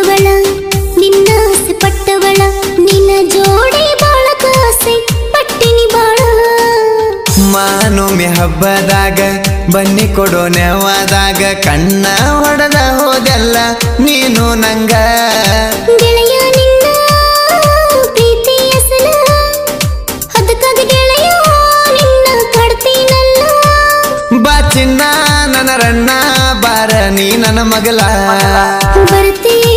ಬಿಟ್ಟವಳ ನಿನ್ನ ಆಸೆ ಪಟ್ಟವಳ ನಿನ್ನ ಜೋಡಿ ಬಾಳ ಕಾಸೆ ಪಟ್ಟಿನಿ ಬಾಳ ಮಾನೊಮ್ಮೆ ಹಬ್ಬದಾಗ ಬನ್ನಿ ಕೊಡೋ ನೆವದಾಗ ಕಣ್ಣ ಹೊಡೆದ ಹೋದೆಲ್ಲ ನೀನು ನಂಗ ಗೆಳೆಯ ನಿನ್ನ ಪ್ರೀತಿ ಹೆಸಲ ಅದಕ್ಕಾಗಿ ಗೆಳೆಯ ನಿನ್ನ ಕಡ್ತೀನಲ್ಲ ಬಾ ಚಿನ್ನ ನನ್ನ ರಣ್ಣ ಬಾರ ನೀ ನನ್ನ ಮಗಲ ಬರ್ತೀಯ